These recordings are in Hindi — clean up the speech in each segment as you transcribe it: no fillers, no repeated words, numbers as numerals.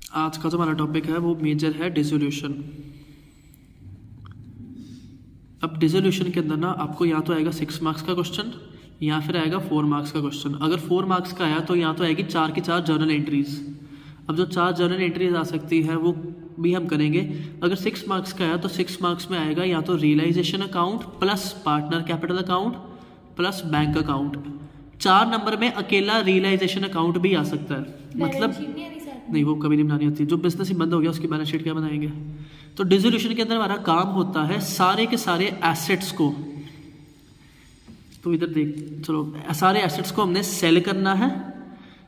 आज का जो हमारा टॉपिक है वो मेजर है डिसोल्यूशन। अब डिसोल्यूशन के अंदर ना आपको या तो आएगा 6 मार्क्स का क्वेश्चन या फिर आएगा 4 मार्क्स का क्वेश्चन। अगर 4 मार्क्स का आया तो या तो आएगी 4 की 4 जर्नल एंट्रीज। अब जो 4 जर्नल एंट्रीज आ सकती है वो भी हम करेंगे। अगर 6 मार्क्स का आया तो 6 मार्क्स में आएगा या तो realisation account plus partner capital account plus bank account. 4 number में अकेला रियलाइजेशन अकाउंट भी आ सकता है। मतलब नहीं, वो कभी नहीं बनानी होती। जो बिजनेस ही बंद हो गया उसकी बैलेंस शीट क्या बनाएंगे। तो डिसोल्यूशन के अंदर हमारा काम होता है सारे के सारे एसेट्स को, तो इधर देख चलो, सारे एसेट्स को हमने सेल करना है।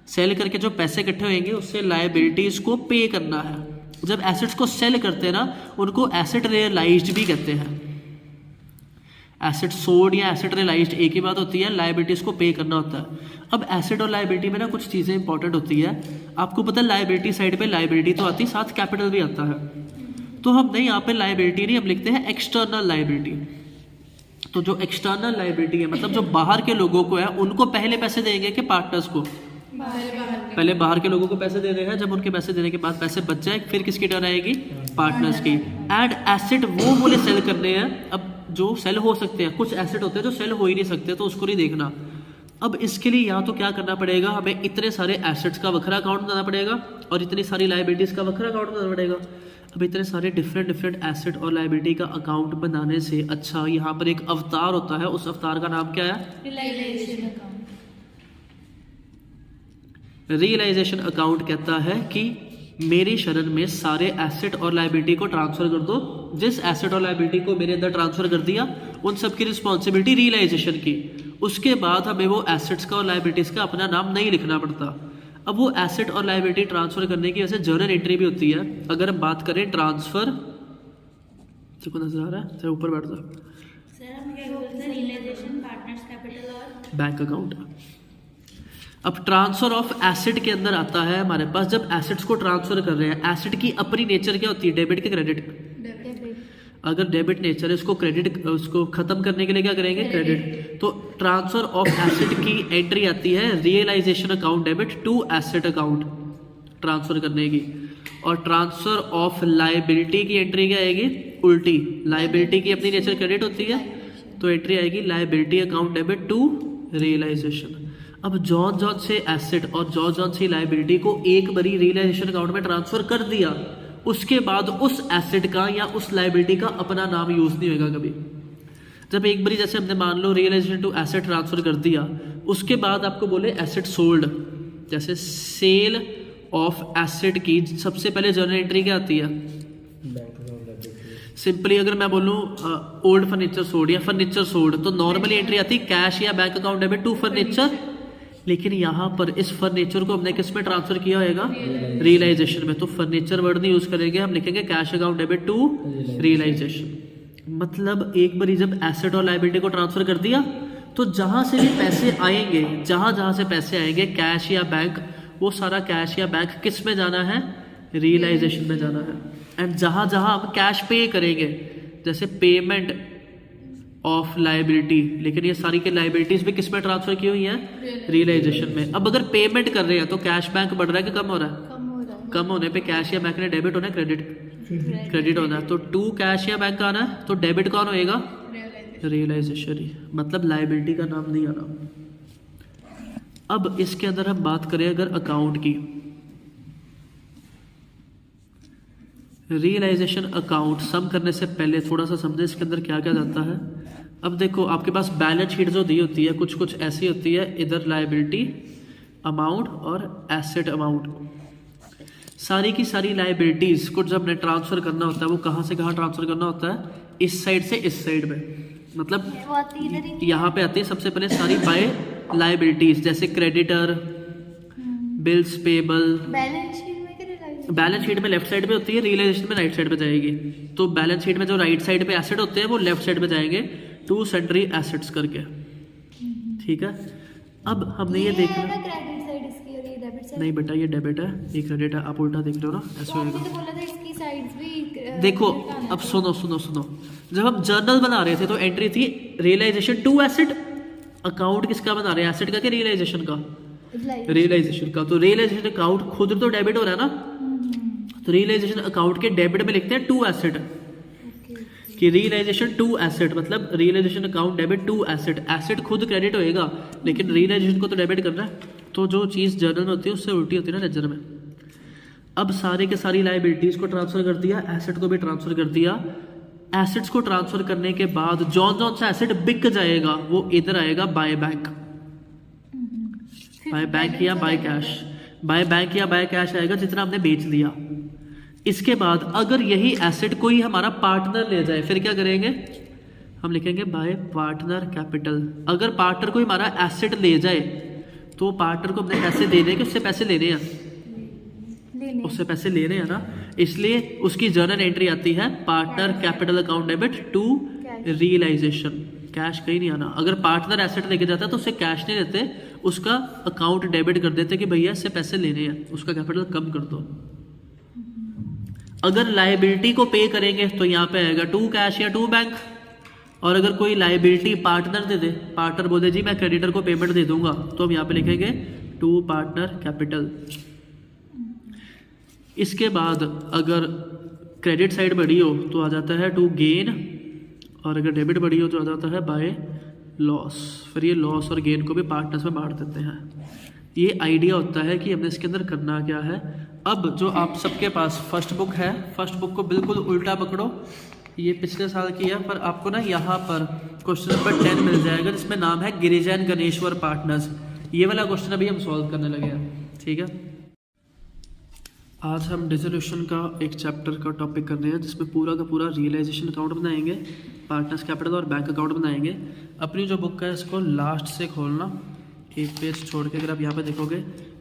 सेल करके जो पैसे इकट्ठे होंगे उससे लायबिलिटीज को पे करना है। जब एसेट्स को सेल करते हैं ना उनको एसेट रियलाइज्ड भी कहते हैं। एसेट सोल्ड या एसेट रियलाइज्ड एक ही बात होती है, लायबिलिटीज को पे करना होता है। अब एसेट और लायबिलिटी में ना कुछ चीज़ें इंपॉर्टेंट होती है। आपको पता है लायबिलिटी साइड पे लायबिलिटी तो आती है, साथ कैपिटल भी आता है। तो हम नहीं यहाँ पे लायबिलिटी नहीं, हम लिखते हैं एक्सटर्नल लायबिलिटी। तो जो एक्सटर्नल लायबिलिटी है मतलब जो बाहर के लोगों को है उनको पहले पैसे देंगे कि पार्टनर्स को? पहले बाहर के लोगों को पैसे दे रहे हैं। जब उनके पैसे देने के बाद पैसे बच जाए फिर किसकी टर्न आएगी? पार्टनर्स की। एंड एसेट वो बोले सेल करने हैं। अब जो सेल हो सकते हैं, कुछ एसेट होते हैं जो सेल हो ही नहीं सकते, तो उसको नहीं देखना। अब इसके लिए या तो क्या करना पड़ेगा, हमें इतने सारे एसेट्स का वखरा अकाउंट बनाना पड़ेगा और इतनी सारी लायबिलिटीज का वखरा अकाउंट बनाना पड़ेगा। अब इतने सारे डिफरेंट एसेट और लायबिलिटी का अकाउंट बनाने से अच्छा यहाँ पर एक अवतार होता है। उस अवतार का नाम क्या है? रियलाइजेशन अकाउंट कहता है कि मेरी शरण में सारे एसेट और लायबिलिटी को ट्रांसफर कर दो। जिस एसेट और लायबिलिटी को मेरे अंदर ट्रांसफर कर दिया उन सब की रिस्पॉन्सिबिलिटी रियलाइजेशन की। उसके बाद हमें वो एसेट्स का और लायबिलिटीज का अपना नाम नहीं लिखना पड़ता। अब वो एसेट और लायबिलिटी ट्रांसफर करने की वैसे जर्नल एंट्री भी होती है। अगर हम बात करें ट्रांसफर, देखो नजर आ रहा है, चाहे ऊपर बैठ जाओ, बैंक अकाउंट। अब ट्रांसफर ऑफ एसेट के अंदर आता है हमारे पास, जब एसेट्स को ट्रांसफर कर रहे हैं, एसेट की अपनी नेचर क्या होती है? डेबिट के क्रेडिट? अगर डेबिट नेचर है उसको क्रेडिट, उसको खत्म करने के लिए क्या करेंगे? क्रेडिट। तो ट्रांसफर ऑफ एसेट की एंट्री आती है realisation account debit to asset account transfer करने की। और ट्रांसफर ऑफ लायबिलिटी की एंट्री क्या आएगी? उल्टी। लायबिलिटी की अपनी नेचर क्रेडिट होती है तो एंट्री आएगी liability account debit to realisation. अब जॉन से एसेट और जॉन से लायबिलिटी को एक बारी रियलाइजेशन अकाउंट में ट्रांसफर कर दिया, उसके बाद उस एसेट का या उस लायबिलिटी का अपना नाम यूज नहीं होगा कभी। जब एक बारी जैसे हमने मान लो रियलाइजेशन टू एसेट ट्रांसफर कर दिया, उसके बाद आपको बोले एसेट सोल्ड, जैसे सेल ऑफ एसेट की सबसे पहले जर्नल एंट्री क्या आती है? सिंपली अगर मैं बोलूं ओल्ड फर्नीचर सोल्ड या फर्नीचर सोल्ड, तो नॉर्मली एंट्री आती है कैश या bank account debit to furniture. लेकिन यहाँ पर इस फर्नीचर को हमने किस में ट्रांसफर किया होगा? रियलाइजेशन में। तो फर्नीचर वर्ड नहीं यूज करेंगे, हम लिखेंगे cash account debit to realisation. मतलब एक बार जब एसेट और लायबिलिटी को ट्रांसफर कर दिया तो जहां से भी पैसे आएंगे, जहां से पैसे आएंगे कैश या बैंक, वो सारा कैश या बैंक किस में जाना है? रियलाइजेशन में जाना है। एंड जहां हम कैश पे करेंगे, जैसे पेमेंट ऑफ लायबिलिटी, लेकिन ये सारी के लायबिलिटीज भी किस में ट्रांसफर की हुई है? रियलाइजेशन में। अब अगर पेमेंट कर रहे हैं तो कैश बैंक बढ़ रहा है कि कम हो रहा है? कम होने पे कैश या बैंक ने डेबिट होना है, क्रेडिट होना है। तो टू कैश या बैंक आना है तो डेबिट कौन होएगा? रियलाइजेशन ही, मतलब लायबिलिटी का नाम नहीं आना। अब इसके अंदर हम बात करें अगर अकाउंट की, रियलाइजेशन अकाउंट सम करने से पहले थोड़ा सा समझे इसके अंदर क्या क्या जाता है। अब देखो आपके पास बैलेंस शीट जो दी होती है कुछ ऐसी होती है, इधर लायबिलिटी अमाउंट और एसेट अमाउंट। सारी की सारी लायबिलिटीज को जब हमने ट्रांसफर करना होता है वो कहाँ से कहाँ ट्रांसफर करना होता है? इस साइड से इस साइड में। मतलब यहाँ पे आती है सबसे पहले सारी बाय लायबिलिटीज, जैसे creditor, bills payable. Balance sheet में लेफ्ट साइड पे होती है, रियलाइजेशन में राइट साइड पे जाएगी। तो बैलेंस शीट में जो राइट साइड पे एसेट होते हैं वो लेफ्ट साइड पे जाएंगे टू सन्ड्री एसेट्स करके। ठीक है। अब हमने ये देखना, नहीं बेटा ये डेबिट है, ये क्रेडिट है। आप उल्टा देख लो ना, ऐसे होगा। देखो अब सुनो, जब हम जर्नल बना रहे थे तो एंट्री थी रियलाइजेशन टू एसेट। अकाउंट किसका बना रहे हैं? एसेट का कि रियलाइजेशन का? रियलाइजेशन का। तो रियलाइजेशन अकाउंट खुद तो डेबिट हो रहा है ना, तो रियलाइजेशन अकाउंट के डेबिट में लिखते हैं टू एसेट, कि रियलाइजेशन टू एसेट, मतलब realisation account debit to asset. Asset खुद क्रेडिट होएगा लेकिन रियलाइजेशन को तो डेबिट करना है, तो जो चीज़ जर्नल में होती है उससे उल्टी होती है ना लेजर में। अब सारे के सारी लाइबिलिटीज़ को ट्रांसफर कर दिया, एसेट को भी ट्रांसफर कर दिया। एसेट्स को ट्रांसफर करने के बाद जौन सा एसेट बिक जाएगा वो इधर आएगा बाय बैंक, बाय बैंक या बाय कैश, बाय बैंक या बाय कैश आएगा जितना हमने बेच दिया। इसके बाद अगर यही एसेट कोई हमारा पार्टनर ले जाए फिर क्या करेंगे, हम लिखेंगे बाय पार्टनर कैपिटल। अगर पार्टनर कोई हमारा एसेट ले जाए तो पार्टनर को अपने पैसे देने के, उससे पैसे लेने हैं, उससे पैसे लेने हैं ना, इसलिए उसकी जर्नल एंट्री आती है partner capital account debit to realisation. Cash कहीं नहीं आना। अगर पार्टनर एसेट लेके जाता है तो उससे कैश नहीं देते, उसका अकाउंट डेबिट कर देते कि भैया इससे पैसे लेने हैं, उसका कैपिटल कम कर दो। अगर लायबिलिटी को पे करेंगे तो यहाँ पे आएगा टू कैश या टू बैंक। और अगर कोई लायबिलिटी पार्टनर दे दे, पार्टनर बोले जी मैं क्रेडिटर को पेमेंट दे दूंगा, तो हम यहाँ पे लिखेंगे टू पार्टनर कैपिटल। इसके बाद अगर क्रेडिट साइड बढ़ी हो तो आ जाता है टू गेन, और अगर डेबिट बढ़ी हो तो आ जाता है बाय लॉस। फिर ये लॉस और गेन को भी पार्टनर्स में बांट देते हैं। ये आइडिया होता है कि हमने इसके अंदर करना क्या है। अब जो आप सबके पास फर्स्ट बुक है, फर्स्ट बुक को बिल्कुल उल्टा पकड़ो, ये पिछले साल की है, पर आपको ना यहाँ पर क्वेश्चन नंबर 10 मिल जाएगा जिसमें नाम है गिरिजा एंड गणेश्वर पार्टनर्स। ये वाला क्वेश्चन अभी हम सॉल्व करने लगे हैं, ठीक है। आज हम डिसोल्यूशन का एक चैप्टर का टॉपिक कर रहे हैं जिसमें पूरा का पूरा रियलाइजेशन अकाउंट बनाएंगे, पार्टनर्स कैपिटल और बैंक अकाउंट बनाएंगे। अपनी जो बुक है इसको लास्ट से खोलना, एक पेज छोड़ के, अगर आप यहाँ पे देखोगे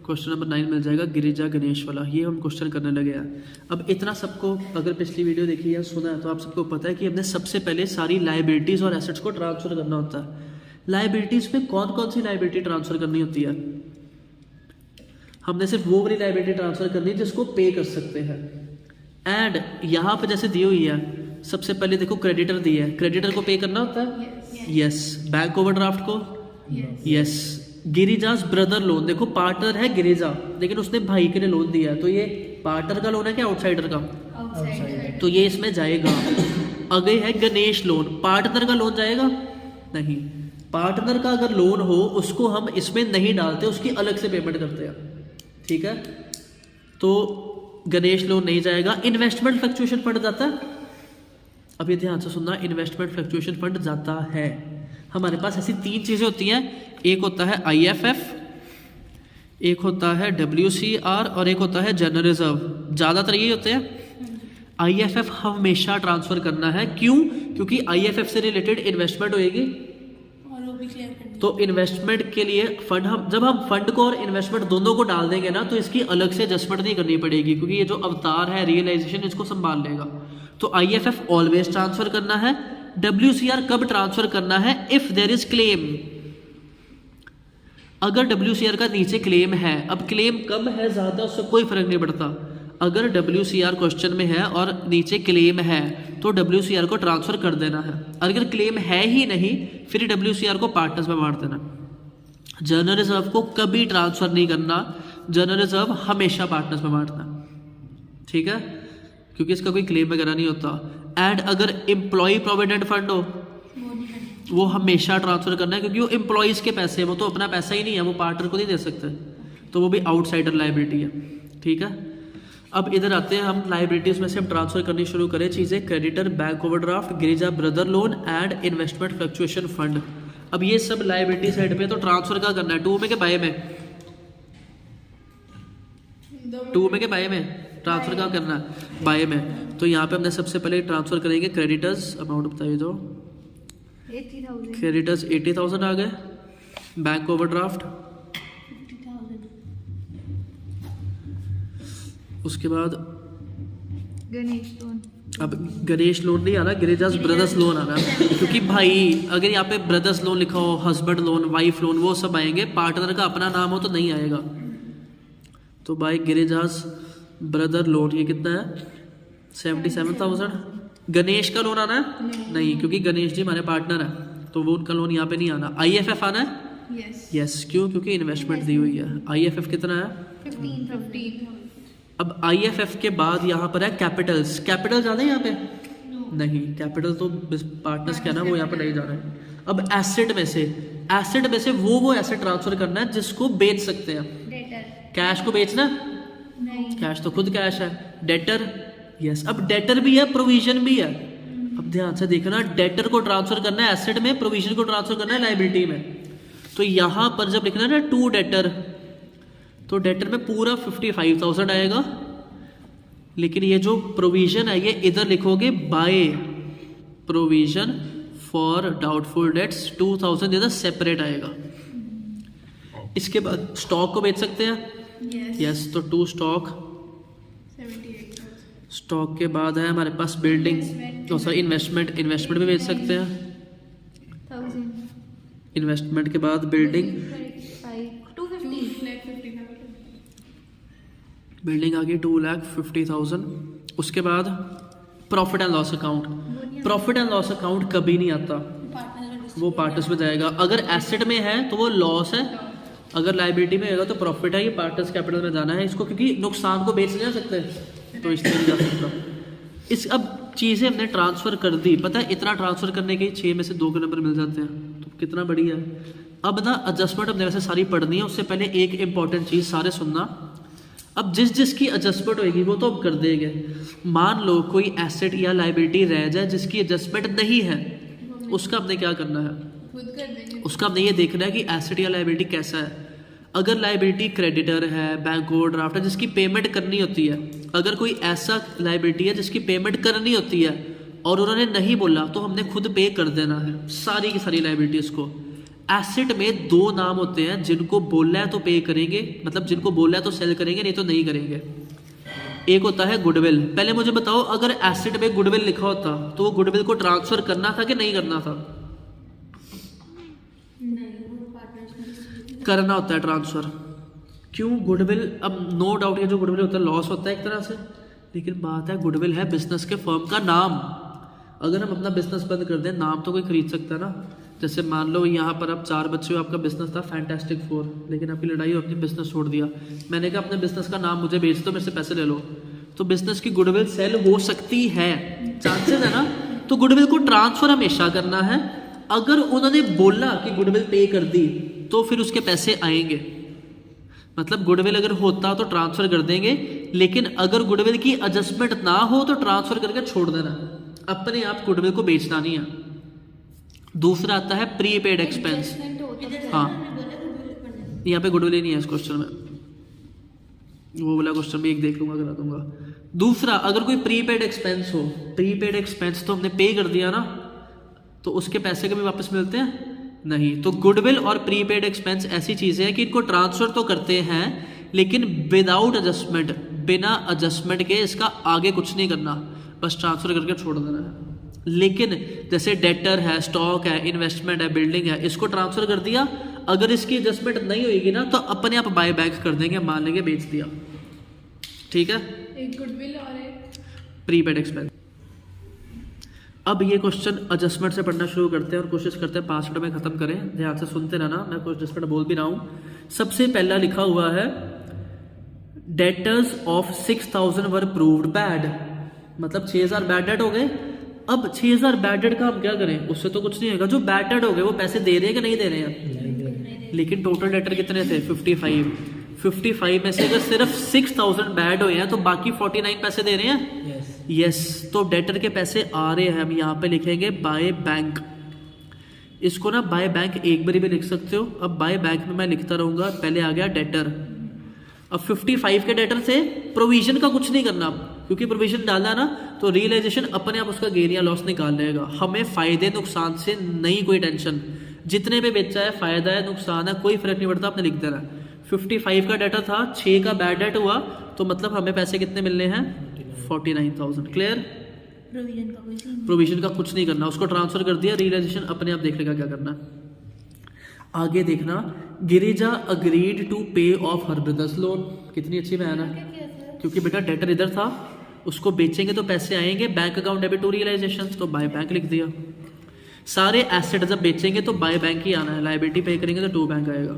क्वेश्चन नंबर 9 मिल जाएगा गिरिजा गणेश वाला। ये हम क्वेश्चन करने लगे हैं। अब इतना सबको अगर पिछली वीडियो देखी या सुना है तो आप सबको पता है कि हमने सबसे पहले सारी लाइबिलिटीज़ और एसेट्स को ट्रांसफर करना होता है। लाइबिलिटीज़ में कौन कौन सी लाइबिलिटी ट्रांसफर करनी होती है, हमने सिर्फ वो वाली लाइबिलिटी ट्रांसफर करनी है जिसको पे कर सकते हैं। एंड यहाँ पे जैसे दी हुई है, सबसे पहले देखो क्रेडिटर दी है, क्रेडिटर को पे करना होता है, यस। बैंक ओवरड्राफ्ट को, यस। गिरिजास ब्रदर लोन, देखो पार्टनर है गिरिजा लेकिन उसने भाई के लिए लोन दिया है, तो ये पार्टनर का लोन है क्या आउटसाइडर का, तो ये इसमें जाएगा। आगे है गणेश लोन, पार्टनर का लोन जाएगा नहीं, पार्टनर का अगर लोन हो उसको हम इसमें नहीं डालते, उसकी अलग से पेमेंट करते हैं, ठीक है। तो गणेश लोन नहीं जाएगा। इन्वेस्टमेंट फ्लक्चुएशन फंड जाता है, अब ये ध्यान से सुनना, इन्वेस्टमेंट फ्लक्चुएशन फंड जाता है। हमारे पास ऐसी 3 चीज़ें होती हैं, एक होता है IFF, एक होता है WCR और एक होता है जनरल रिजर्व। ज़्यादातर यही होते हैं। IFF हमेशा ट्रांसफ़र करना है, क्यों? क्योंकि IFF से रिलेटेड इन्वेस्टमेंट होएगी, तो इन्वेस्टमेंट के लिए फंड, हम जब हम फंड को और इन्वेस्टमेंट दोनों को डाल देंगे ना तो इसकी अलग से एडजस्टमेंट नहीं करनी पड़ेगी, क्योंकि ये जो अवतार है रियलाइजेशन इसको संभाल लेगा। तो IFF ऑलवेज ट्रांसफर करना है। WCR कब ट्रांसफर करना है, इफ देयर इज क्लेम। अगर WCR का नीचे क्लेम है, अब क्लेम कम है ज्यादा उससे कोई फर्क नहीं पड़ता। अगर WCR क्वेश्चन में है और नीचे क्लेम है तो WCR को ट्रांसफर कर देना है। अगर क्लेम है ही नहीं फिर WCR को पार्टनर्स में बांट देना। जनरल रिजर्व को कभी ट्रांसफर नहीं करना, जनरल रिजर्व हमेशा पार्टनर्स में बांटना, ठीक है, क्योंकि इसका कोई क्लेम वगैरह नहीं होता। एंड अगर एम्प्लॉय प्रोविडेंट फंड हो वो हमेशा ट्रांसफर करना है, क्योंकि वो एम्प्लॉयज़ के पैसे हैं, वो तो अपना पैसा ही नहीं है, वो पार्टनर को नहीं दे सकते, तो वो भी आउटसाइडर लाइबिलिटी है, ठीक है। अब इधर आते हैं हम लाइबिलिटीज़ में से हम ट्रांसफर करनी शुरू करें चीज़ें, creditor, bank overdraft, Girija brother loan and investment fluctuation fund. अब ये सब लाइबिलिटी साइड पे तो ट्रांसफर क्या करना है, टू में के बाय में, टू में के बाय में ट्रांसफर क्या करना है, बाय में। तो यहाँ पे हमने सबसे पहले ट्रांसफर करेंगे क्रेडिटर्स, अमाउंट बताइए दो, 80,000, क्रेडिटर्स 80,000 आ गए, बैंक ओवरड्राफ्ट, 50,000, उसके बाद गणेश लोन, अब गणेश लोन नहीं आना, गिरिजास ब्रदर्स लोन आना, क्योंकि भाई अगर यहाँ पे ब्रदर्स लोन लिखा हो, हस्बैंड लोन, वाइफ लोन, वो सब आएंगे, पार्टनर का अपना नाम हो तो नहीं आएगा। तो भाई गिरिजास ब्रदर लोन ये कितना है, 77,000। गणेश का लोन आना है नहीं, क्योंकि गणेश जी हमारे पार्टनर है, तो वो उनका लोन यहाँ पे नहीं आना। IFF आना है, यस, यस, क्यों? क्योंकि इन्वेस्टमेंट दी हुई है। IFF कितना है, 15, अब IFF के बाद यहाँ पर है कैपिटल्स। कैपिटल जाना है यहाँ पे? नहीं, कैपिटल तो पार्टनर्स क्या ना, वो यहाँ पर नहीं जाना है। अब एसेट में से वो एसेट ट्रांसफर करना है जिसको बेच सकते हैं। डेटर। कैश को बेचना? नहीं। कैश तो खुद कैश है। Debtor, yes. अब डेटर भी है, प्रोविजन भी है। अब ध्यान से देखना, डेटर को ट्रांसफर करना है एसेट में, प्रोविजन को ट्रांसफर करना है लायबिलिटी में। तो यहाँ पर जब लिखना है ना टू डेटर, तो डेटर में पूरा 55,000 आएगा, लेकिन ये जो प्रोविजन है ये इधर लिखोगे by provision for doubtful debts 2,000 इधर सेपरेट आएगा। इसके बाद स्टॉक को बेच सकते हैं, यस। तो टू स्टॉक, 78,000। स्टॉक के बाद है हमारे पास बिल्डिंग, तो सॉरी इन्वेस्टमेंट भी बेच सकते हैं। 1000। इन्वेस्टमेंट के बाद बिल्डिंग, 250। बिल्डिंग आ गई 2,50,000। उसके बाद profit and loss account. Profit and loss account कभी नहीं आता, वो पार्टनर्स में जाएगा। अगर एसेट में है तो वो लॉस है, अगर लायबिलिटी में होगा तो प्रॉफिट है। ये पार्टनर्स कैपिटल में जाना है इसको, क्योंकि नुकसान को बेच नहीं जा सकते, तो इसलिए नहीं जा सकता। इस अब चीज़ें हमने ट्रांसफ़र कर दी, पता है इतना ट्रांसफ़र करने के 6 में से 2 के नंबर मिल जाते हैं, तो कितना बढ़िया है। अब ना एडजस्टमेंट हमने वैसे सारी पढ़नी है, उससे पहले एक इंपॉर्टेंट चीज़ सारे सुनना। अब जिसकी एडजस्टमेंट होगी वो तो हम कर देंगे। मान लो कोई एसेट या लायबिलिटी रह जाए जिसकी एडजस्टमेंट नहीं है, उसका हमने क्या करना है? खुद कर देंगे। उसका हमने ये देखना है कि एसेट या लायबिलिटी कैसा है। अगर लायबिलिटी क्रेडिटर है, बैंक ओवरड्राफ्ट है जिसकी पेमेंट करनी होती है, अगर कोई ऐसा लायबिलिटी है जिसकी पेमेंट करनी होती है और उन्होंने नहीं बोला, तो हमने खुद पे कर देना है सारी की सारी लायबिलिटीज़ को। एसेट में 2 नाम होते हैं, जिनको बोलना है तो पे करेंगे, मतलब जिनको बोलना है तो सेल करेंगे, नहीं तो नहीं करेंगे। एक होता है गुडविल। पहले मुझे बताओ, अगर एसेट में गुडविल लिखा होता तो वो गुडविल को ट्रांसफर करना था कि नहीं करना था? करना होता है ट्रांसफर। क्यों? गुडविल, अब नो डाउट ये जो गुडविल होता है लॉस होता है एक तरह से, लेकिन बात है गुडविल है बिजनेस के फर्म का नाम। अगर हम अपना बिजनेस बंद कर दें, नाम तो कोई खरीद सकता है ना। जैसे मान लो यहाँ पर आप 4 बच्चे हो, आपका बिजनेस था फैंटास्टिक 4, लेकिन आपकी लड़ाई हो, अपनी बिजनेस छोड़ दिया। मैंने कहा अपने बिजनेस का नाम मुझे बेच दो, मेरे से पैसे ले लो, तो बिजनेस की गुडविल सेल हो सकती है, चांसेस है ना। तो गुडविल को ट्रांसफर हमेशा करना है। अगर उन्होंने बोला कि गुडविल पे कर दी तो फिर उसके पैसे आएंगे। मतलब गुडविल अगर होता तो ट्रांसफर कर देंगे, लेकिन अगर गुडविल की एडजस्टमेंट ना हो तो ट्रांसफर करके छोड़ देना, अपने आप गुडविल को बेचना नहीं है। दूसरा आता है प्रीपेड एक्सपेंस। हाँ, यहाँ पे गुडविल ही नहीं है इस क्वेश्चन में, वो वाला क्वेश्चन भी एक देख लूंगा, करा दूंगा। दूसरा, अगर कोई प्रीपेड एक्सपेंस हो, प्रीपेड एक्सपेंस तो हमने पे कर दिया ना, तो उसके पैसे कभी वापस मिलते हैं? नहीं। तो गुडविल और प्रीपेड एक्सपेंस ऐसी चीज़ें हैं कि इनको ट्रांसफर तो करते हैं, लेकिन विदाउट एडजस्टमेंट, बिना एडजस्टमेंट के इसका आगे कुछ नहीं करना, बस ट्रांसफर करके छोड़ देना है। लेकिन जैसे डेटर है, स्टॉक है, इन्वेस्टमेंट है, बिल्डिंग है, इसको ट्रांसफर कर दिया, अगर इसकी एडजस्टमेंट नहीं होगी ना तो अपने आप बाय बैक कर देंगे, मान लेंगे बेच दिया, ठीक है। एक गुडविल और एक प्रीपेड एक्सपेंस। अब ये क्वेश्चन एडजस्टमेंट से पढ़ना शुरू करते हैं और कोशिश करते हैं 5 मिनट में खत्म करें। ध्यान से सुनते रहना, मैं कुछ एडजस्टमेंट बोल भी रहा हूँ। सबसे पहला लिखा हुआ है debtors of 6,000 were proved bad, मतलब 6,000 बैड डेट हो गए। अब 6,000 बैड डेट का हम क्या करें? उससे तो कुछ नहीं होगा। जो बैड डेट हो गए वो पैसे दे रहे हैं कि नहीं दे रहे हैं? लेकिन टोटल डेटर कितने थे? 55 में से अगर सिर्फ 6,000 बैड हुए हैं तो बाकी 49 पैसे दे रहे हैं। यस, तो डेटर के पैसे आ रहे हैं। हम यहाँ पे लिखेंगे बाय बैंक। इसको ना बाय बैंक एक बारी भी लिख सकते हो। अब बाय बैंक में मैं लिखता रहूंगा, पहले आ गया डेटर। अब 55 के डेटर से प्रोविजन का कुछ नहीं करना, क्योंकि प्रोविजन डाला ना तो रियलाइजेशन अपने आप उसका गेन या लॉस निकाल लेगा। हमें फायदे नुकसान से नहीं कोई टेंशन, जितने पे बेचा है फायदा है नुकसान है कोई फर्क नहीं पड़ता, आपने लिख देना। 55 का डेटा था, 6 का बैड डेट हुआ, तो मतलब हमें पैसे कितने मिलने हैं? 49,000। क्लियर? प्रोविजन का कुछ नहीं करना, उसको ट्रांसफर कर दिया, रियलाइजेशन अपने आप देख लेगा क्या करना है। आगे देखना, गिरिजा अग्रीड टू पे ऑफ हर ब्रदर्स लोन। कितनी अच्छी बयान है, क्योंकि बेटा डेटर इधर था, उसको बेचेंगे तो पैसे आएंगे, bank account debit to realisation, तो बाय बैंक लिख दिया। सारे एसेट जब बेचेंगे तो बाय बैंक ही आना है, लायबिलिटी पे करेंगे तो टू बैंक आएगा।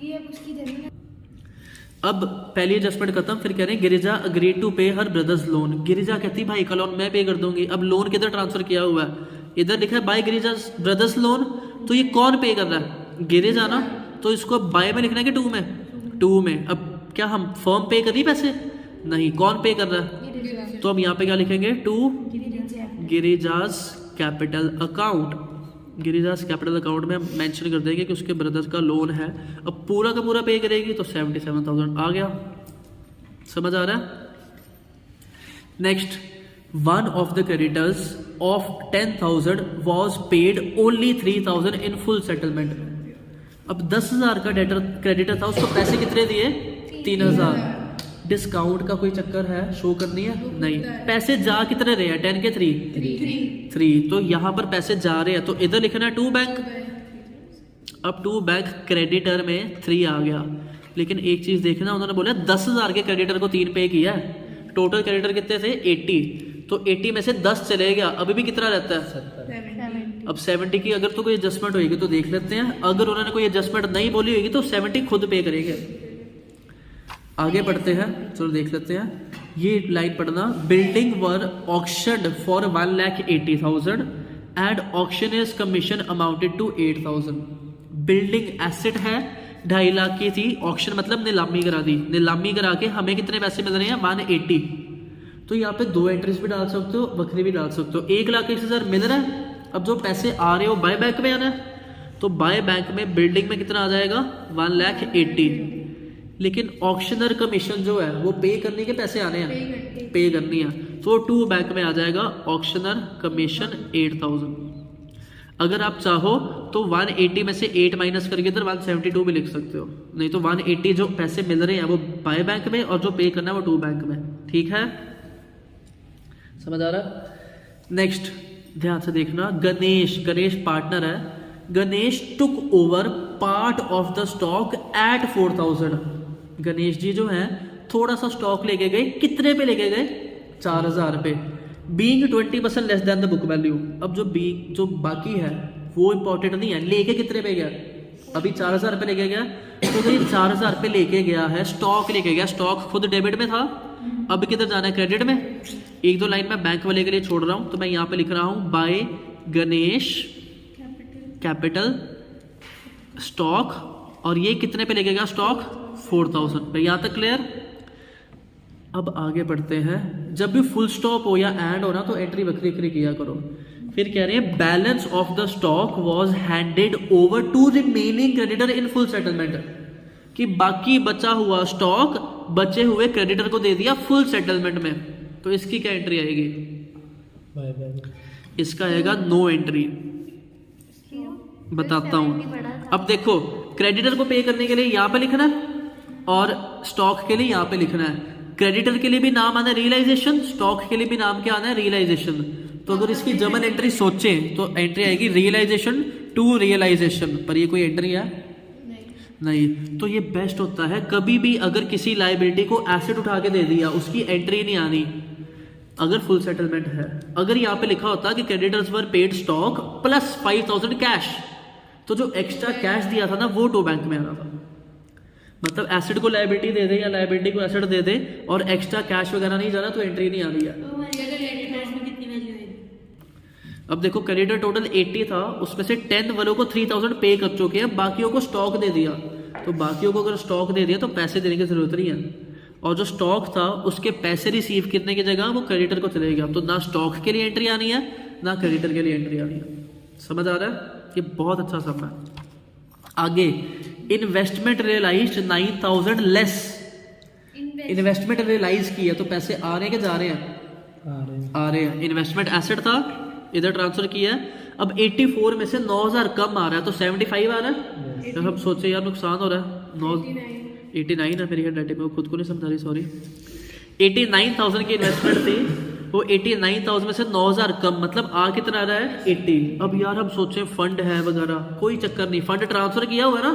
ये अब उसकी जमीन अब पहली एडजस्टमेंट खत्म, फिर कह रहे हैं गिरिजा अग्री टू पे हर ब्रदर्स लोन। गिरिजा कहती भाई का लोन मैं पे कर दूंगी। अब लोन किधर ट्रांसफर किया हुआ है, इधर लिखा है बाय गिरिजा ब्रदर्स लोन, तो ये कौन पे कर रहा है, गिरिजा ना, तो इसको बाय में लिखना है कि टू में, टू में। अब क्या हम फर्म पे कर रही पैसे, नहीं, कौन पे कर रहा है, तो हम यहाँ पे क्या लिखेंगे, to Girija's capital account. Girija's capital account में हम मेंशन कर देंगे कि उसके ब्रदर्स का लोन है। अब पूरा का पूरा पे करेगी तो 77,000 आ गया, समझ आ रहा है। Next, one of the creditors of 10,000 was paid only 3,000 in full settlement. अब 10,000 का डेटर क्रेडिटर था, उसको पैसे कितने दिए, 3,000। डिस्काउंट का कोई चक्कर है, शो करनी है, नहीं। पैसे जा कितने रहे हैं, 10 के 3, तो यहाँ पर पैसे जा रहे हैं, तो इधर लिखना है टू बैंक। अब टू बैंक क्रेडिटर में 3 आ गया, लेकिन एक चीज देखना, उन्होंने बोला 10,000 के क्रेडिटर को 3 पे किया है, टोटल क्रेडिटर कितने थे 80, तो 80 में से 10 चले गया, अभी भी कितना रहता है। अब 70 की अगर तो कोई एडजस्टमेंट होगी तो देख लेते हैं, अगर उन्होंने कोई एडजस्टमेंट नहीं बोली होगी तो 70 खुद पे करेंगे। आगे बढ़ते हैं, चलो देख लेते हैं। ये लाइन पढ़ना, building were auctioned for 1,80,000 and auctioneers commission amounted to 8,000। Building asset है, 2.5 लाख की थी, ऑक्शन मतलब नीलामी करा दी, नीलामी करा के हमें कितने पैसे मिल रहे हैं 180। तो यहाँ पे 2 एंट्रीज भी डाल सकते हो, बकरी भी डाल सकते हो। 1,80,000 मिल रहा है, अब जो पैसे आ रहे हो बाय बैंक में आना है, तो बाय बैंक में बिल्डिंग में कितना आ जाएगा 1,80,000, लेकिन ऑक्शनर कमीशन जो है वो पे करने के पैसे आने हैं, पे करनी है, तो टू बैंक में आ जाएगा ऑक्शनर कमीशन 8,000। अगर आप चाहो तो 180 में से 8 माइनस करके इधर 172 भी लिख सकते हो, नहीं तो 180 जो पैसे मिल रहे हैं वो बाय बैंक में और जो पे करना है वो टू बैंक में, ठीक है, समझ आ रहा। नेक्स्ट ध्यान से देखना, गणेश पार्टनर है, Ganesh took over part of the stock at 4,000। Ganesh ji जो है थोड़ा सा स्टॉक लेके गए, कितने पे लेके गए 4,000 पे, being 20% less than the book value. अब जो बाकी है वो इंपॉर्टेंट नहीं है, लेके कितने पे गया, अभी 4,000 पे लेके गया, तो अगर ये 4,000 पे लेके गया है, स्टॉक लेके गया, स्टॉक खुद डेबिट में था, अब किधर जाना है क्रेडिट में। 1-2 लाइन में बैंक वाले के लिए छोड़ रहा हूं, तो मैं यहाँ पे लिख रहा हूं बाय गणेश कैपिटल स्टॉक, और ये कितने पे लेके गया स्टॉक 4,000 पे, यहां तक क्लियर। अब आगे बढ़ते हैं, जब भी फुल स्टॉप हो या एंड हो ना तो एंट्री बकरी बकरी किया करो। फिर कह रहे हैं balance of the stock was handed over to remaining creditor in full settlement, कि बाकी बचा हुआ स्टॉक बचे हुए क्रेडिटर को दे दिया फुल सेटलमेंट में, तो इसकी क्या एंट्री आएगी, इसका आएगा नो एंट्री। बताता हूं, अब देखो क्रेडिटर को पे करने के लिए यहां पे लिखना है और स्टॉक के लिए यहां पे लिखना है। क्रेडिटर के लिए भी नाम आना है रियलाइजेशन, स्टॉक के लिए भी नाम क्या आना है रियलाइजेशन। तो अगर इसकी जमन एंट्री सोचें तो एंट्री आएगी रियलाइजेशन टू रियलाइजेशन, पर ये कोई एंट्री है नहीं। तो ये बेस्ट होता है, कभी भी अगर किसी लायबिलिटी को एसेट उठा के दे दिया उसकी एंट्री नहीं आनी अगर फुल सेटलमेंट है। अगर यहाँ पे लिखा होता कि क्रेडिटर्स वर पेड स्टॉक प्लस 5,000 कैश, तो जो एक्स्ट्रा कैश दिया था ना वो टू बैंक में आना था। मतलब एसेट को लायबिलिटी दे दे या लायबिलिटी को एसेट दे दे और एक्स्ट्रा कैश वगैरह नहीं जाना तो एंट्री नहीं आ रही है। अब देखो क्रेडिटर टोटल 80 था, उसमें से 10 वालों को 3,000 पे कर चुके हैं, बाकियों को स्टॉक दे दिया, तो बाकियों को अगर स्टॉक दे दिया तो पैसे देने की जरूरत नहीं है, और जो स्टॉक था उसके पैसे रिसीव करने की जगह वो क्रेडिटर को चलेगा, तो ना स्टॉक के लिए एंट्री आनी है ना क्रेडिटर के लिए एंट्री आनी है। समझ आ रहा है, ये बहुत अच्छा सम है। आगे investment realised 9,000 less, investment realise की है तो पैसे आ रहे हैं कि जा रहे हैं, आ रहे हैं। इन्वेस्टमेंट एसेट था, इधर ट्रांसफर किया है, अब 84 में से 9,000 कम आ रहा है तो 75 आ रहा है। तो हम सोचे यार नुकसान हो रहा है, 89 है मेरी हैंडराइटिंग में, खुद को नहीं समझा रही, सॉरी। 89,000 की इन्वेस्टमेंट थी, वो 89,000 में से 9,000 कम, मतलब आ कितना आ रहा है 80। अब यार हम सोचे फंड है वगैरह, कोई चक्कर नहीं, फंड ट्रांसफर किया हुआ है ना,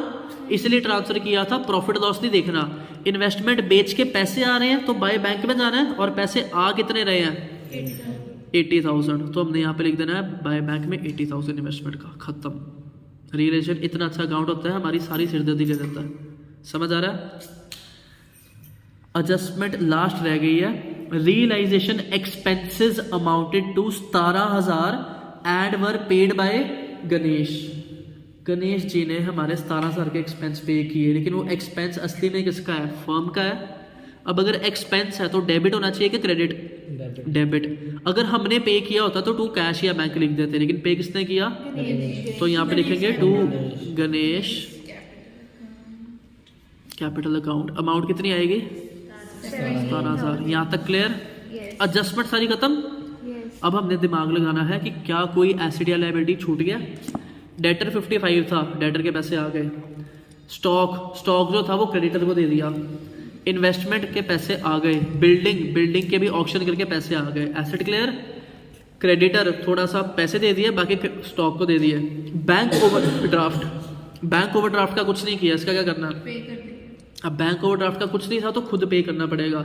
इसलिए ट्रांसफर किया था, प्रॉफिट लॉस नहीं देखना। इन्वेस्टमेंट बेच के पैसे आ रहे हैं तो बाय बैंक में जाना है, और पैसे आ कितने रहे हैं 80,000, तो हमने यहाँ पे लिख देना है बाय बैंक में 80,000 इन्वेस्टमेंट का, खत्म। रिलेशन इतना अच्छा अकाउंट होता है, हमारी सारी सिरदर्दी ले देता है। समझ आ रहा है। एडजस्टमेंट लास्ट रह गई है, realisation expenses amounted to 17,000 and were paid by Ganesh. Ganesh ji ने हमारे 17,000 के एक्सपेंस पे किए, लेकिन वो एक्सपेंस असली में किसका है? फर्म का है। अब अगर एक्सपेंस है तो डेबिट होना चाहिए कि क्रेडिट? डेबिट। अगर हमने पे किया होता तो टू कैश या बैंक लिख देते, लेकिन पे किसने किया? तो यहाँ पे लिखेंगे to Ganesh capital account. Amount कितनी आएगी? 17,000। यहाँ तक क्लियर? एडजस्टमेंट सारी खत्म। अब हमने दिमाग लगाना है कि क्या कोई एसेट या लायबिलिटी छूट गया। डेटर 55 था, डेटर के पैसे आ गए। स्टॉक जो था वो क्रेडिटर को दे दिया। इन्वेस्टमेंट के पैसे आ गए। बिल्डिंग के भी ऑक्शन करके पैसे आ गए। Asset clear. क्रेडिटर थोड़ा सा पैसे दे दिए, बाकी स्टॉक को दे दिए। बैंक ओवरड्राफ्ट का कुछ नहीं किया, इसका क्या करना? पे कर दे। अब बैंक ओवरड्राफ्ट का कुछ नहीं था तो खुद पे करना पड़ेगा।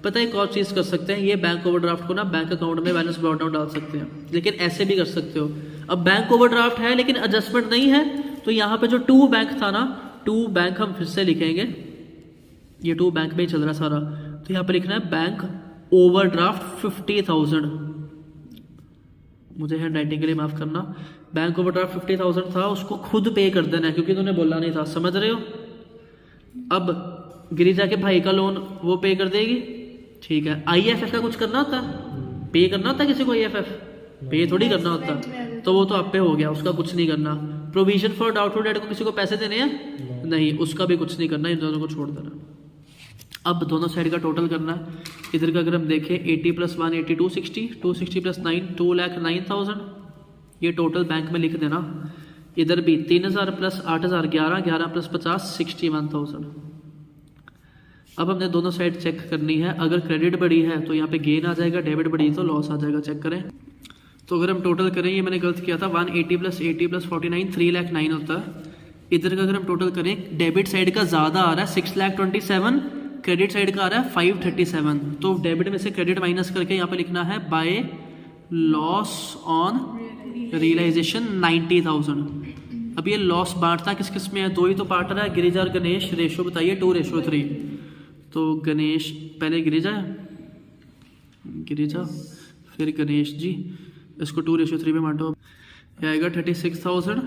पता है एक और चीज़ कर सकते हैं, ये बैंक ओवरड्राफ्ट को ना बैंक अकाउंट में बैलेंस ब्रॉट डाउन डाल सकते हैं, लेकिन ऐसे भी कर सकते हो। अब बैंक ओवरड्राफ्ट है लेकिन एडजस्टमेंट नहीं है, तो यहाँ पे जो टू बैंक था ना, टू बैंक हम फिर से लिखेंगे, ये टू बैंक में ही चल रहा सारा, तो यहाँ पे लिखना है बैंक ओवरड्राफ्ट 50,000। मुझे हैंड राइटिंग के लिए माफ करना। बैंक ओवरड्राफ्ट 50,000 था, उसको खुद पे कर देना है क्योंकि तूने बोला नहीं था, समझ रहे हो? अब गिरिजा के भाई का लोन वो पे कर देगी, ठीक है। आईएफएफ का कुछ करना होता है? पे करना होता है किसी को? आईएफएफ पे थोड़ी करना होता, तो वो तो आप पे हो गया, उसका कुछ नहीं करना। प्रोविजन फॉर डाउटफुल डेट को किसी को पैसे देने हैं? नहीं, उसका भी कुछ नहीं करना, इन दोनों को छोड़ देना। अब दोनों साइड का टोटल करना है। इधर का अगर हम देखें 80 + 1 80 260, 260 + 9 2,09,000, ये टोटल बैंक में लिख देना। इधर भी 3,000 + 8,000 11, 11 + 50 61,000। अब हमने दोनों साइड चेक करनी है। अगर क्रेडिट बढ़ी है तो यहाँ पे गेन आ जाएगा, डेबिट बढ़ी तो लॉस आ जाएगा। चेक करें तो अगर हम टोटल करें, ये मैंने गलत किया था, 180 + 80 + 49 3,09,000 होता है। इधर का अगर हम टोटल करें, डेबिट साइड का ज़्यादा आ रहा है 6,27,000, क्रेडिट साइड का आ रहा है 537, तो डेबिट में से क्रेडिट माइनस करके यहाँ पे लिखना है बाय लॉस ऑन रियलाइजेशन 90,000। अब ये लॉस बांटता किस किस में है? दो ही तो पार्टनर है, गिरिजा और गणेश। रेशो बताइए 2:3। तो गणेश पहले गिरिजा फिर गणेश जी, इसको 2:3 में बांटो, ये आएगा 36,000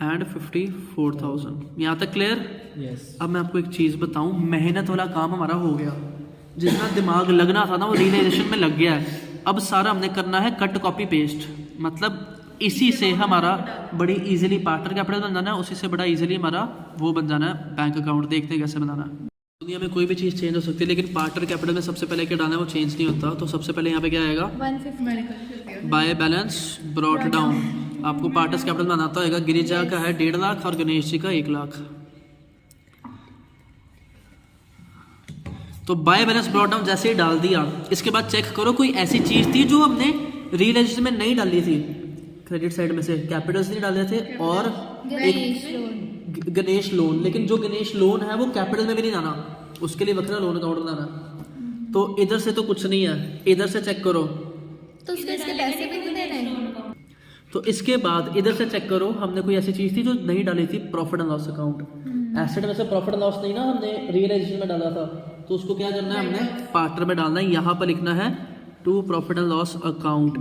एंड 54,000। यहाँ तक क्लियर? यस। अब मैं आपको एक चीज़ बताऊँ, मेहनत वाला काम हमारा हो गया, जितना दिमाग लगना था ना वो रियलाइजेशन में लग गया है। अब सारा हमने करना है कट कॉपी पेस्ट, मतलब इसी से हमारा बड़ी इजीली पार्टनर कैपिटल बन जाना है, उसी से बड़ा इजीली हमारा वो बन जाना है बैंक अकाउंट। देखते हैं कैसे बनाना है। दुनिया में कोई भी चीज़ चेंज हो सकती है, लेकिन पार्टनर कैपिटल में सबसे पहले क्या डालना है वो चेंज नहीं होता। तो सबसे पहले यहाँ पे क्या आएगा? 150 बाय बैलेंस ब्रॉट डाउन। आपको पार्टनर्स कैपिटल बनाता होगा। गिरिजा का है 1.5 लाख और गणेश जी का 1 लाख। तो बाय बैलेंस ब्रॉट डाउन जैसे ही डाल दिया, इसके बाद चेक करो कोई ऐसी चीज थी जो हमने रियलाइजेशन में नहीं डाली थी। क्रेडिट साइड में से कैपिटल्स नहीं डाले थे और एक गणेश लोन, लेकिन जो गणेश लोन है वो कैपिटल में भी नहीं जाना, उसके लिए वक्रा लोन अकाउंट बनाना। तो इधर से तो कुछ नहीं है, इधर से चेक करो तो उसके पैसे भी नहीं देने हैं। तो इसके बाद इधर से चेक करो, हमने कोई ऐसी चीज थी जो नहीं डाली थी, profit and loss account. Asset में से प्रॉफिट एंड लॉस नहीं ना हमने रियलाइजेशन में डाला था, तो उसको क्या करना है? हमने पार्टनर में डालना है। यहाँ पर लिखना है to profit and loss account.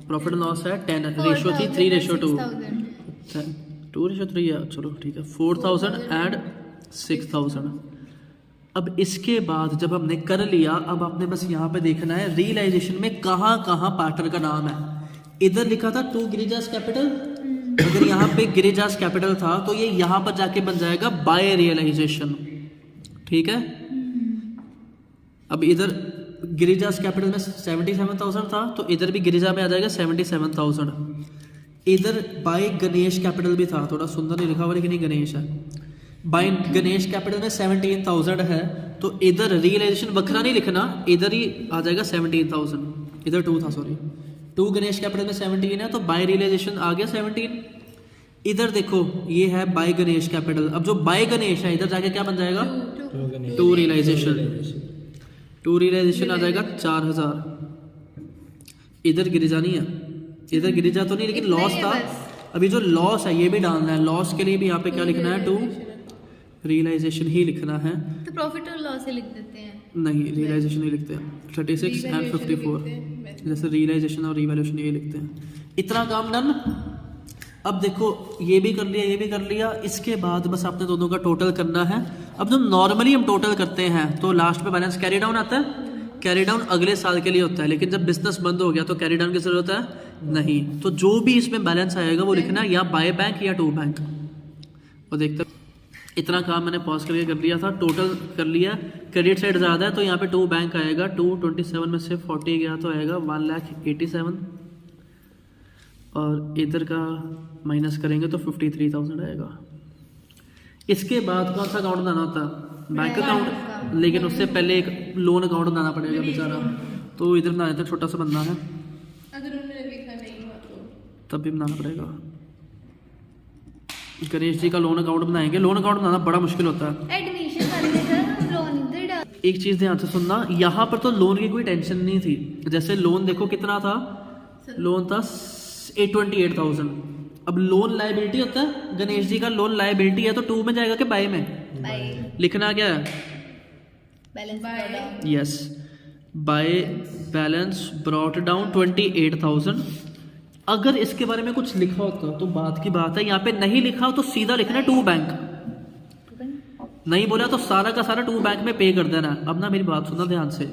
Profit and loss है 10, रेशो थी 3:2, 2:3 है, चलो ठीक है। 4,000 एंड 6,000। अब इसके बाद जब हमने कर लिया, अब आपने बस यहाँ पे देखना है रियलाइजेशन में कहाँ कहाँ पार्टनर का नाम है। इधर लिखा था टू गिरिजास कैपिटल, अगर यहाँ पे गिरिजास कैपिटल था तो ये यहाँ पर जाके बन जाएगा बाय रियलाइजेशन, ठीक है। अब इधर गिरिजास कैपिटल में 77,000 था, तो इधर भी गिरिजा में आ जाएगा 77,000। इधर बाय गणेश कैपिटल भी था, थोड़ा सुंदर नहीं लिखा हुआ लेकिन ये गणेश है। बाय गणेश कैपिटल में 17,000 है, तो इधर रियलाइजेशन वखरा नहीं लिखना, इधर ही आ जाएगा 17,000। इधर 2 था, सॉरी, 2 गणेश कैपिटल में 17 है, तो बाय रियलाइजेशन आ गया 17। इधर देखो ये है बाय गणेश कैपिटल, अब जो बाय गणेश है इधर जाके क्या बन जाएगा? 2 रियलाइजेशन। 2 रियलाइजेशन आ जाएगा 4,000। इधर गिरिजा नहीं है, इधर गिरिजा तो नहीं, लेकिन लॉस था। अभी जो लॉस है ये भी डालना है, लॉस के लिए भी यहाँ पे क्या लिखना है? 2 रियलाइजेशन ही लिखना है। तो प्रॉफिट और लॉस से लिख देते हैं। नहीं, रियलाइजेशन नहीं लिखते हैं। 36 एंड 54 जैसे रियलाइजेशन और रिवैल्यूएशन ये लिखते हैं। इतना काम डन। अब देखो ये भी कर लिया, ये भी कर लिया। इसके बाद बस आपने दोनों का टोटल करना है। अब जो नॉर्मली हम टोटल करते हैं तो लास्ट में बैलेंस कैरी डाउन आता है। कैरी डाउन अगले साल के लिए होता है, लेकिन जब बिजनेस बंद हो गया तो कैरी डाउन की जरूरत है नहीं। तो जो भी इसमें बैलेंस आएगा वो लिखना है या बाय बैंक या टू बैंक। और देखते इतना काम मैंने पॉज करके कर लिया था, टोटल कर लिया। क्रेडिट साइड ज़्यादा है तो यहाँ पे टू बैंक आएगा। 227 में से 40 गया तो आएगा 1,87,000 और इधर का माइनस करेंगे तो 53,000 आएगा। इसके बाद कौन सा अकाउंट बनाना होता है? Bank account. लेकिन उससे पहले एक लोन अकाउंट बनाना पड़ेगा बेचारा, तो इधर बनाया था, छोटा सा बनना है। अगर उन्होंने लिखा नहीं हुआ तो तब भी बनाना पड़ेगा। गणेश जी का लोन अकाउंट बनाएंगे। लोन अकाउंट बनाना बड़ा मुश्किल होता है। एडमिशन वाले सर लोन इधर डाल। एक चीज़ ध्यान से सुनना, यहाँ पर तो लोन की कोई टेंशन नहीं थी। जैसे लोन देखो कितना था, लोन था 28,000। अब लोन लायबिलिटी होता है, गणेश जी का लोन लायबिलिटी है तो टू में जाएगा कि बाय में? बाय। लिखना क्या है? Balance down. Yes, by balance brought down 28,000। अगर इसके बारे में कुछ लिखा होता तो बात की बात है। यहाँ पे नहीं लिखा हो तो सीधा लिखना है टू बैंक। नहीं बोला तो सारा का सारा टू बैंक में पे कर देना। अब ना मेरी बात सुनना ध्यान से।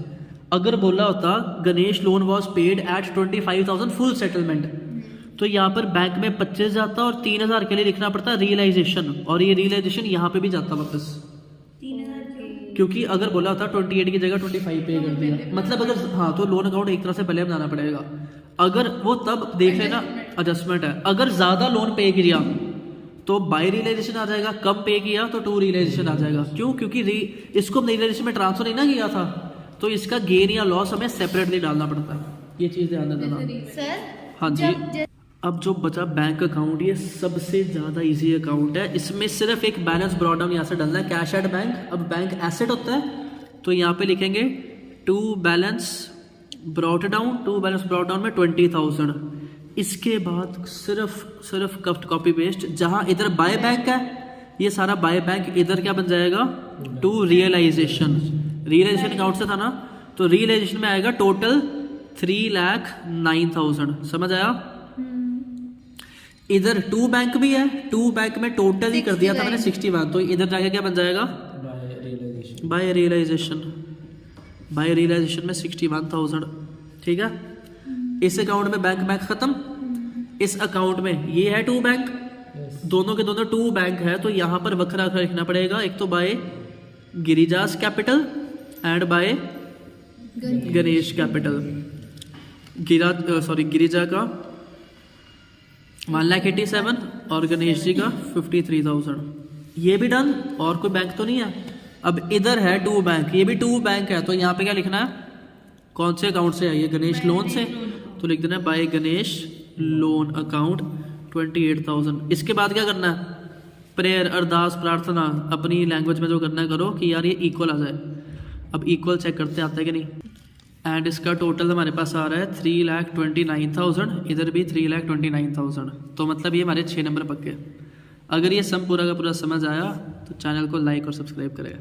अगर बोला होता Ganesh loan was paid at 25,000 full settlement, तो यहाँ पर बैंक में 25 जाता और 3,000 के लिए लिखना पड़ता रियलाइजेशन, और ये रियलाइजेशन यहाँ पे भी जाता वापस। 3,000 क्योंकि अगर बोला होता 28 की जगह 25 पे कर दिया, मतलब अगर हाँ तो लोन अकाउंट एक तरह से पहले बनाना पड़ेगा। अगर वो तब देख लेना एडजस्टमेंट है। अगर ज़्यादा लोन पे किया तो बाय रियलाइजेशन आ जाएगा, कम पे किया तो टू रियलाइजेशन आ जाएगा। क्यों? क्योंकि इसको रियलाइजेशन में ट्रांसफर नहीं ना किया था, तो इसका गेन या लॉस हमें सेपरेटली डालना पड़ता है। ये चीज़ ध्यान देना सर। हाँ जी। अब जो बचा बैंक अकाउंट, ये सबसे ज़्यादा इजी अकाउंट है। इसमें सिर्फ एक बैलेंस ब्रॉट डाउन यहाँ से डालना है, कैश एट बैंक। अब बैंक एसेट होता है तो यहाँ पे लिखेंगे टू बैलेंस ब्रॉट डाउन में 20,000। इसके बाद सिर्फ कट कॉपी पेस्ट। जहाँ इधर बाय बैंक है ये सारा बाय बैंक, इधर क्या बन जाएगा? To realisation. रियलाइजेशन अकाउंट से था ना, तो रियलाइजेशन में आएगा टोटल 3,09,000। समझ आया? इधर टू बैंक भी है, टू बैंक में टोटल ही कर दिया था मैंने 61, तो इधर जाके क्या बन जाएगा? बाय रियलाइजेशन में 61,000। ठीक है, इस अकाउंट में बैंक खत्म। इस अकाउंट में ये है टू बैंक, दोनों के दोनों टू बैंक है, तो यहाँ पर वक्रा लिखना पड़ेगा। एक तो by Girija's capital and by Ganesh capital. Girija का 1,87,000 और गणेश जी का 53,000। ये भी डन। और कोई बैंक तो नहीं है। अब इधर है टू बैंक, ये भी टू बैंक है, तो यहाँ पे क्या लिखना है? कौन से अकाउंट से है ये? गणेश लोन से, तो लिख देना बाय गणेश लोन अकाउंट 28,000। इसके बाद क्या करना है? प्रेयर, अरदास, प्रार्थना अपनी लैंग्वेज में जो करना है करो कि यार ये इक्वल आ जाए। अब इक्वल चेक करते आते हैं कि नहीं। एंड इसका टोटल हमारे पास आ रहा है 3,29,000। इधर भी 3,29,000, तो मतलब ये हमारे 6 नंबर पक्के। अगर ये सम पूरा का पूरा समझ आया तो चैनल को लाइक और सब्सक्राइब करेगा।